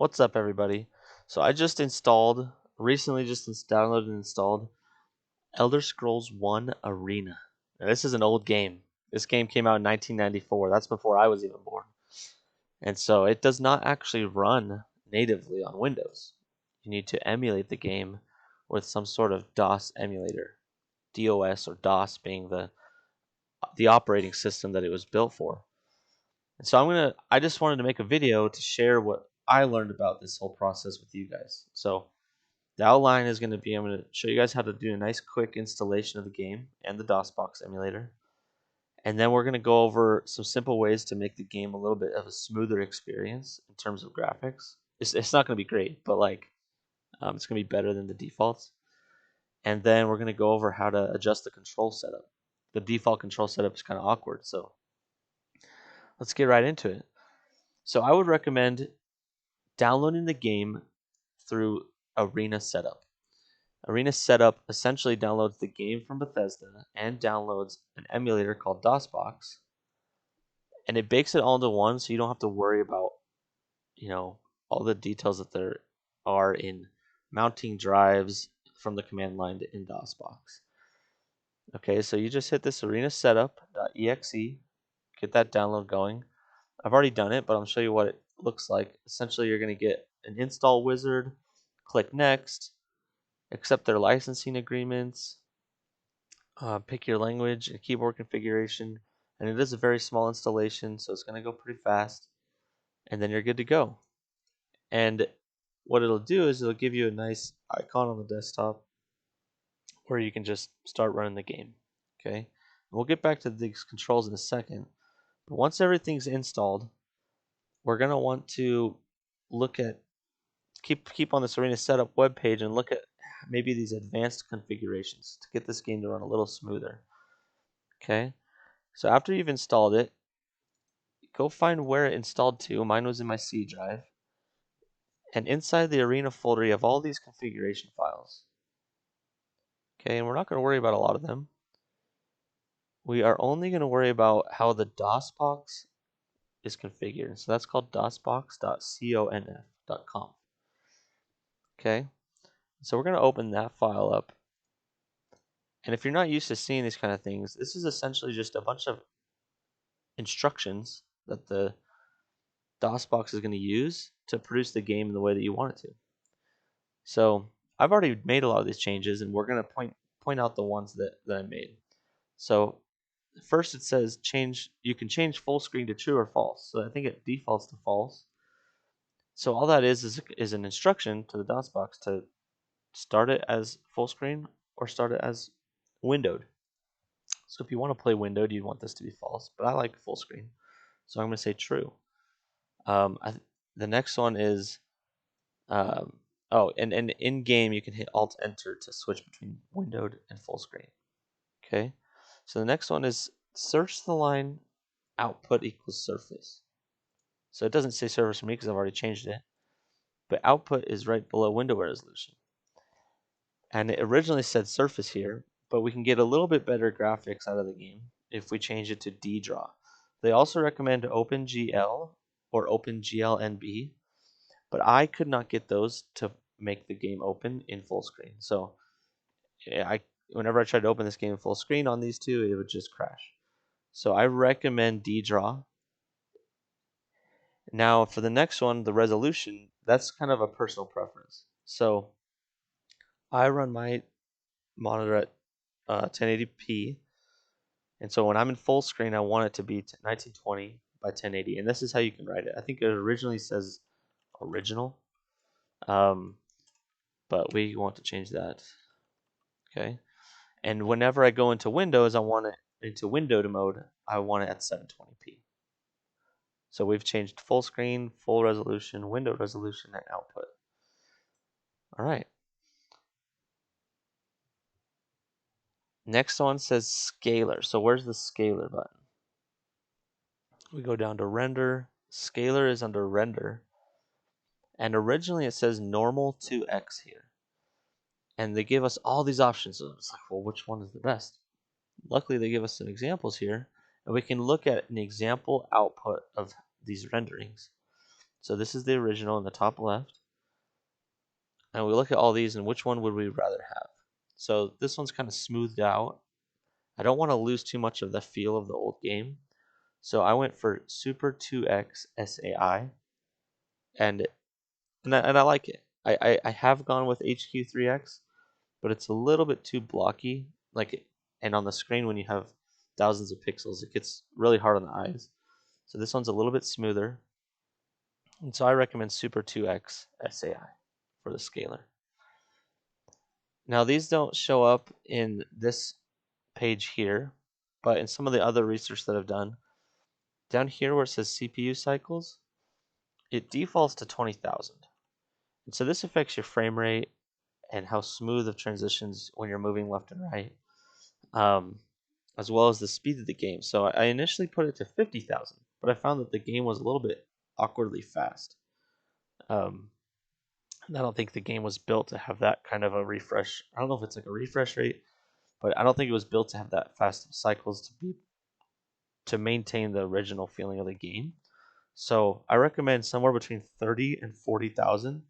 What's up, everybody? So I just recently downloaded and installed Elder Scrolls 1 Arena. Now, this is an old game. This game came out in 1994. That's before I was even born. And so it does not actually run natively on Windows. You need to emulate the game with some sort of DOS emulator. DOS or DOS being the operating system that it was built for. And so I just wanted to make a video to share what I learned about this whole process with you guys. So the outline is going to be, I'm going to show you guys how to do a nice quick installation of the game and the DOSbox emulator. And then we're going to go over some simple ways to make the game a little bit of a smoother experience in terms of graphics. It's not going to be great, but it's going to be better than the defaults. And then we're going to go over how to adjust the control setup. The default control setup is kind of awkward, so let's get right into it. So I would recommend downloading the game through ArenaSetup. ArenaSetup essentially downloads the game from Bethesda and downloads an emulator called DOSbox, and it bakes it all into one, so you don't have to worry about, all the details that there are in mounting drives from the command line in DOSbox. Okay, so you just hit this arenasetup.exe, get that download going. I've already done it, but I'll show you what it looks like. Essentially, you're going to get an install wizard, click next, accept their licensing agreements, pick your language and keyboard configuration, and it is a very small installation, so it's going to go pretty fast, and then you're good to go. And what it'll do is it'll give you a nice icon on the desktop where you can just start running the game. Okay, and we'll get back to these controls in a second, but once everything's installed, we're going to want to look at keep on this ArenaSetup webpage and look at maybe these advanced configurations to get this game to run a little smoother. Okay, so after you've installed it, go find where it installed to. Mine was in my C drive. And inside the Arena folder, you have all these configuration files. Okay, and we're not going to worry about a lot of them. We are only going to worry about how the DOSbox is configured. So that's called dosbox.conf.com. Okay, so we're going to open that file up. And if you're not used to seeing these kind of things, this is essentially just a bunch of instructions that the DOSbox is going to use to produce the game in the way that you want it to. So I've already made a lot of these changes, and we're going to point out the ones that I made. So first it says you can change full screen to true or false. So I think it defaults to false. So all that is an instruction to the DOSbox to start it as full screen or start it as windowed. So if you want to play windowed, you want this to be false, but I like full screen, so I'm going to say true. The next one is, and in game you can hit Alt Enter to switch between windowed and full screen. Okay, so the next one is search the line output equals surface. So it doesn't say surface for me because I've already changed it, but output is right below window resolution. And it originally said surface here, but we can get a little bit better graphics out of the game if we change it to DDraw. They also recommend OpenGL or OpenGLNB, but I could not get those to make the game open in full screen. So whenever I tried to open this game in full screen on these two, it would just crash. So I recommend DDraw. Now for the next one, the resolution, that's kind of a personal preference. So I run my monitor at 1080p, and so when I'm in full screen, I want it to be 1920 by 1080, and this is how you can write it. I think it originally says original, but we want to change that. Okay, and whenever I go into Windows, I want it into windowed mode. I want it at 720p. So we've changed full screen, full resolution, window resolution, and output. All right. Next one says scalar. So where's the scalar button? We go down to render. Scalar is under render. And originally it says normal to X here. And they give us all these options. So it's like, well, which one is the best? Luckily, they give us some examples here. And we can look at an example output of these renderings. So this is the original in the top left. And we look at all these and which one would we rather have? So this one's kind of smoothed out. I don't want to lose too much of the feel of the old game. So I went for Super 2X SAI. And I like it. I have gone with HQ3X, but it's a little bit too blocky. And on the screen when you have thousands of pixels, it gets really hard on the eyes. So this one's a little bit smoother. And so I recommend Super 2X SAI for the scaler. Now these don't show up in this page here, but in some of the other research that I've done, down here where it says CPU cycles, it defaults to 20,000. And so this affects your frame rate and how smooth of transitions when you're moving left and right, as well as the speed of the game. So I initially put it to 50,000, but I found that the game was a little bit awkwardly fast. I don't think the game was built to have that kind of a refresh. I don't know if it's like a refresh rate, but I don't think it was built to have that fast cycles to maintain the original feeling of the game. So I recommend somewhere between 30 and 40,000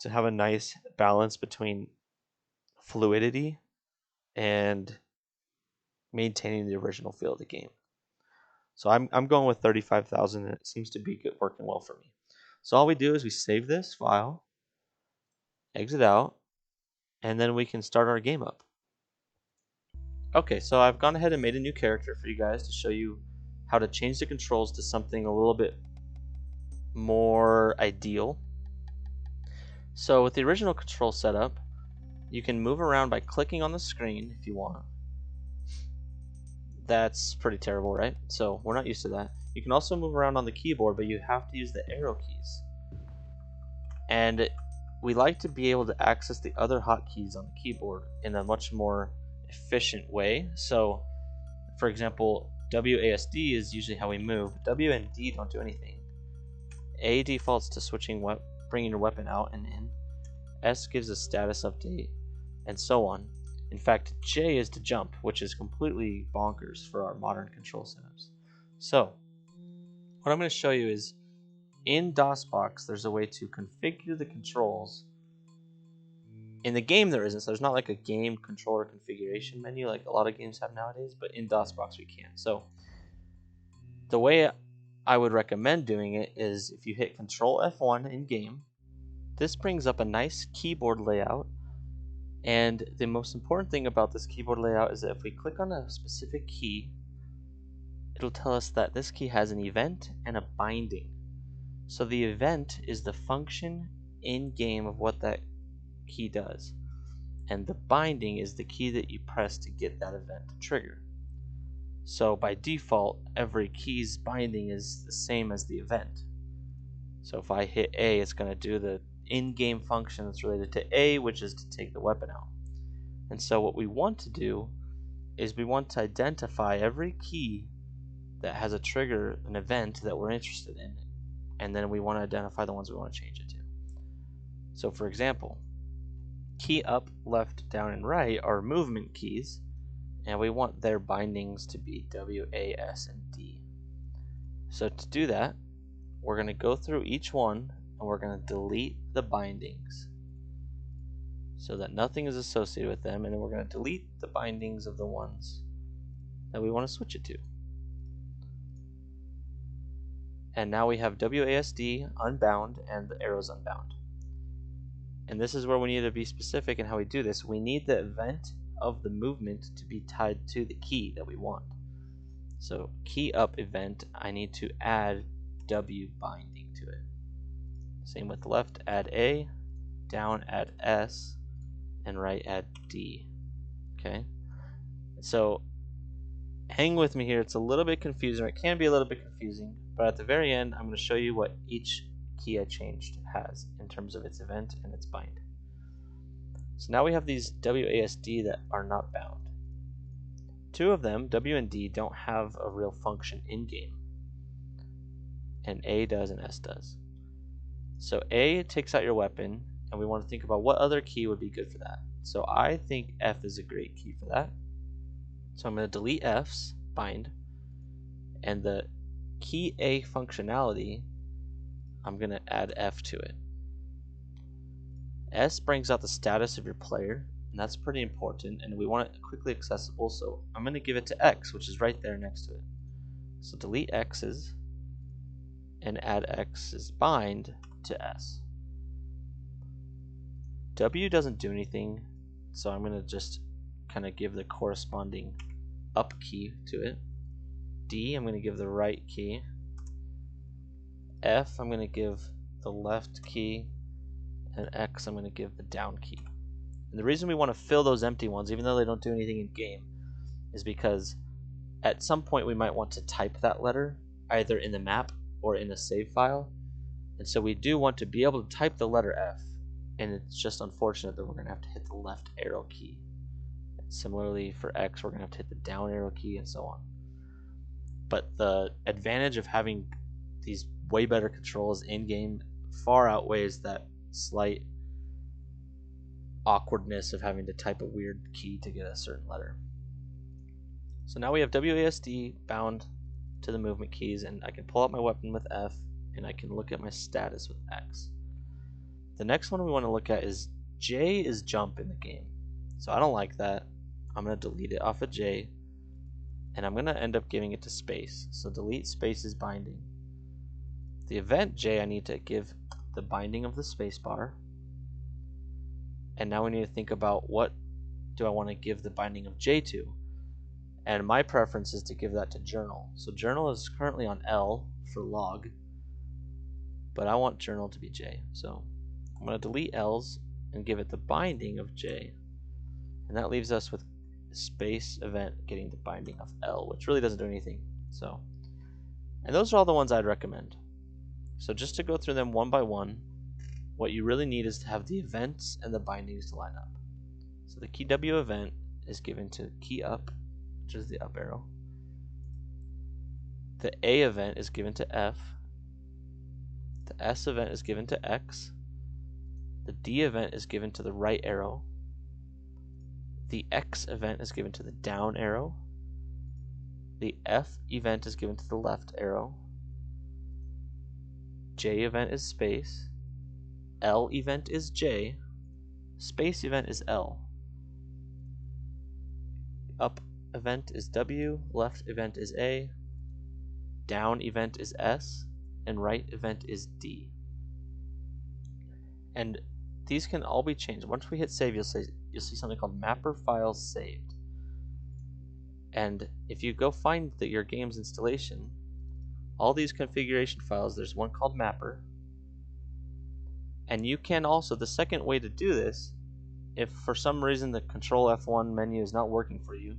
to have a nice balance between fluidity and maintaining the original feel of the game. So I'm going with 35,000, and it seems to be working well for me. So all we do is we save this file, exit out, and then we can start our game up. Okay, so I've gone ahead and made a new character for you guys to show you how to change the controls to something a little bit more ideal. So with the original control setup, you can move around by clicking on the screen if you want. That's pretty terrible, right? So we're not used to that. You can also move around on the keyboard, but you have to use the arrow keys. And we like to be able to access the other hotkeys on the keyboard in a much more efficient way. So, for example, WASD is usually how we move. W and D don't do anything. A defaults to bringing your weapon out and in. S gives a status update, and so on. In fact, J is to jump, which is completely bonkers for our modern control setups. So, what I'm going to show you is, in DOSbox, there's a way to configure the controls. In the game there isn't, so there's not like a game controller configuration menu like a lot of games have nowadays, but in DOSbox we can. So, the way I would recommend doing it is if you hit Control F1 in game, this brings up a nice keyboard layout. And the most important thing about this keyboard layout is that if we click on a specific key, it'll tell us that this key has an event and a binding. So the event is the function in game of what that key does, and the binding is the key that you press to get that event to trigger. So by default, every key's binding is the same as the event. So if I hit A, it's going to do the in-game function that's related to A, which is to take the weapon out. And so what we want to do is we want to identify every key that has a trigger, an event that we're interested in, and then we want to identify the ones we want to change it to. So for example, key up, left, down, and right are movement keys, and we want their bindings to be W, A, S, and D. So to do that, we're going to go through each one and we're going to delete the bindings so that nothing is associated with them, and then we're going to delete the bindings of the ones that we want to switch it to. And now we have WASD unbound and the arrows unbound. And this is where we need to be specific in how we do this. We need the event of the movement to be tied to the key that we want. So key up event, I need to add W binding to it. Same with left, add A, down, add S, and right, add D. Okay? So hang with me here. It's a little bit confusing, or it can be a little bit confusing, but at the very end, I'm going to show you what each key I changed has in terms of its event and its bind. So now we have these WASD that are not bound. Two of them, W and D, don't have a real function in-game, and A does and S does. So A takes out your weapon, and we want to think about what other key would be good for that. So I think F is a great key for that. So I'm going to delete F's bind, and the key A functionality I'm going to add F to it. S brings out the status of your player, and that's pretty important, and we want it quickly accessible, so I'm going to give it to X, which is right there next to it. So delete X's and add X's bind to S. W doesn't do anything, so I'm going to just kind of give the corresponding up key to it. D, I'm going to give the right key. F, I'm going to give the left key. And X, I'm going to give the down key. And the reason we want to fill those empty ones, even though they don't do anything in game, is because at some point we might want to type that letter either in the map or in a save file. And so we do want to be able to type the letter F, and it's just unfortunate that we're going to have to hit the left arrow key. And similarly for X, we're going to have to hit the down arrow key and so on. But the advantage of having these way better controls in game far outweighs that slight awkwardness of having to type a weird key to get a certain letter. So now we have WASD bound to the movement keys, and I can pull out my weapon with F, and I can look at my status with X. The next one we want to look at is J is jump in the game. So I don't like that. I'm going to delete it off of J, and I'm going to end up giving it to space. So delete space is binding. The event J, I need to give the binding of the spacebar. And now we need to think about what do I want to give the binding of J to. And my preference is to give that to journal. So journal is currently on L for log, but I want journal to be J. So I'm going to delete L's and give it the binding of J. And that leaves us with space event getting the binding of L, which really doesn't do anything. And those are all the ones I'd recommend. So just to go through them one by one, what you really need is to have the events and the bindings to line up. So the key W event is given to key up, which is the up arrow. The A event is given to F. The S event is given to X. The D event is given to the right arrow. The X event is given to the down arrow. The F event is given to the left arrow. J event is space. L event is J. Space event is L. Up event is W. Left event is A. Down event is S. And right event is D. And these can all be changed. Once we hit save, you'll see something called mapper files saved. And if you go find your game's installation, all these configuration files, there's one called mapper. And you can also, the second way to do this, if for some reason the Control F1 menu is not working for you,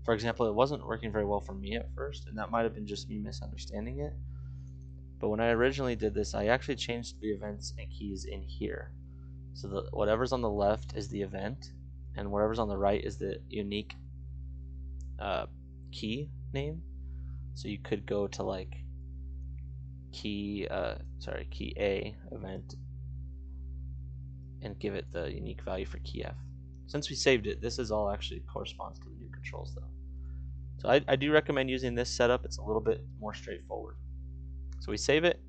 for example, it wasn't working very well for me at first, and that might have been just me misunderstanding it. But when I originally did this, I actually changed the events and keys in here. So whatever's on the left is the event, and whatever's on the right is the unique key name. So you could go to like key A event and give it the unique value for key F. Since we saved it, this is all actually corresponds to the new controls though. So I do recommend using this setup. It's a little bit more straightforward. So we save it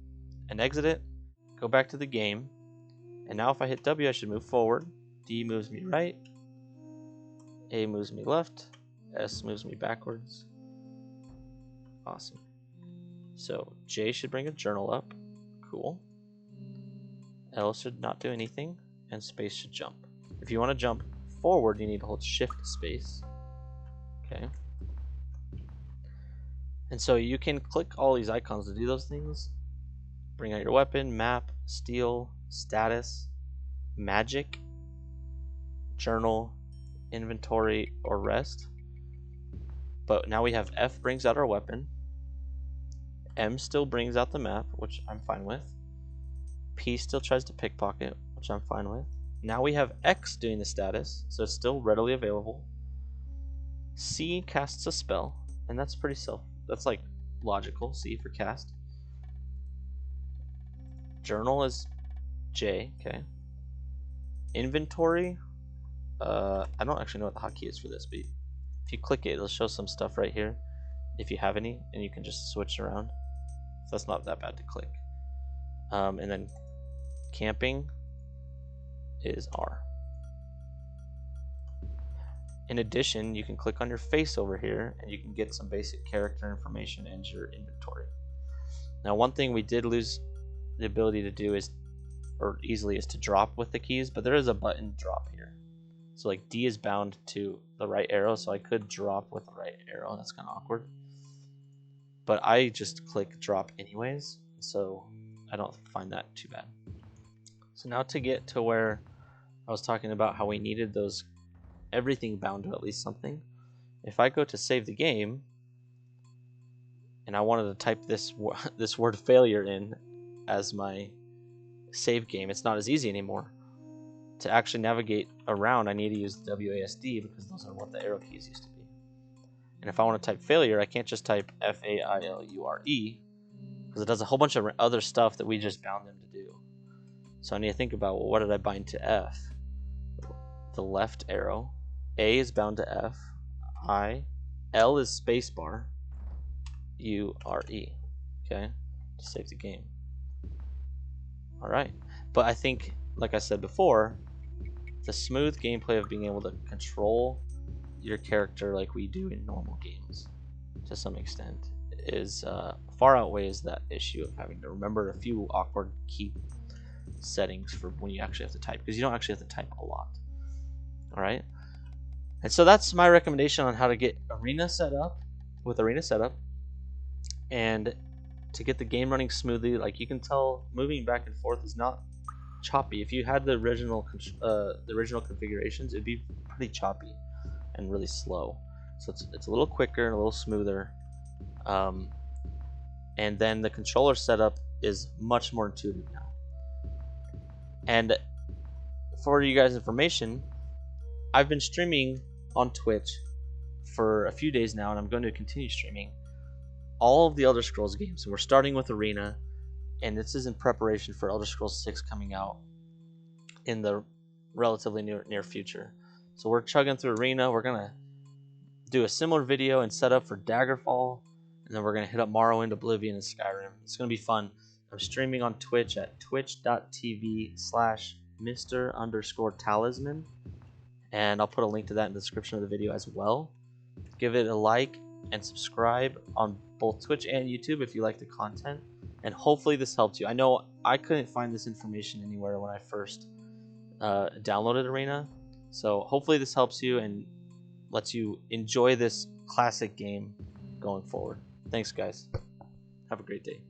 and exit it, go back to the game, and now if I hit W, I should move forward. D moves me right, A moves me left, S moves me backwards. Awesome. So J should bring a journal up. Cool. L should not do anything, and space should jump. If you want to jump forward, you need to hold shift space. Okay. And so you can click all these icons to do those things. Bring out your weapon, map, steal, status, magic, journal, inventory, or rest. But now we have F brings out our weapon. M still brings out the map, which I'm fine with. P still tries to pickpocket, which I'm fine with. Now we have X doing the status, so it's still readily available. C casts a spell, and that's that's like logical. C for cast. Journal is J, okay. Inventory, I don't actually know what the hotkey is for this, but if you click it, it'll show some stuff right here, if you have any, and you can just switch around. So that's not that bad to click. And then camping is R. In addition, you can click on your face over here and you can get some basic character information and your inventory. Now, one thing we did lose the ability to do is, or easily, is to drop with the keys, but there is a button drop here. So like D is bound to the right arrow, so I could drop with the right arrow. That's kind of awkward. But I just click drop anyways, so I don't find that too bad. So now to get to where I was talking about how we needed those everything bound to at least something. If I go to save the game and I wanted to type this word failure in as my save game, it's not as easy anymore. To actually navigate around, I need to use WASD because those are what the arrow keys used to be. And if I want to type failure, I can't just type FAILURE because it does a whole bunch of other stuff that we just bound them to do. So I need to think about, well, what did I bind to F? The left arrow. A is bound to F. L is spacebar. URE. Okay, to save the game. All right, but I think, like I said before, the smooth gameplay of being able to control your character like we do in normal games, to some extent, is far outweighs that issue of having to remember a few awkward key settings for when you actually have to type, because you don't actually have to type a lot. All right, and so that's my recommendation on how to get Arena set up with ArenaSetup, and to get the game running smoothly. Like you can tell, moving back and forth is not choppy. If you had the original configurations, it'd be pretty choppy and really slow. So it's a little quicker and a little smoother. And then the controller setup is much more intuitive now. And for you guys' information, I've been streaming on Twitch for a few days now, and I'm going to continue streaming all of the Elder Scrolls games. So we're starting with Arena, and this is in preparation for Elder Scrolls 6 coming out in the relatively near future. So we're chugging through Arena. We're gonna do a similar video and setup for Daggerfall, and then we're gonna hit up Morrowind, Oblivion, and Skyrim. It's gonna be fun. I'm streaming on Twitch at twitch.tv/Mr_Talisman, and I'll put a link to that in the description of the video as well. Give it a like and subscribe on both Twitch and YouTube if you like the content, and hopefully this helped you. I know I couldn't find this information anywhere when I first downloaded Arena, so hopefully this helps you and lets you enjoy this classic game going forward. Thanks, guys. Have a great day.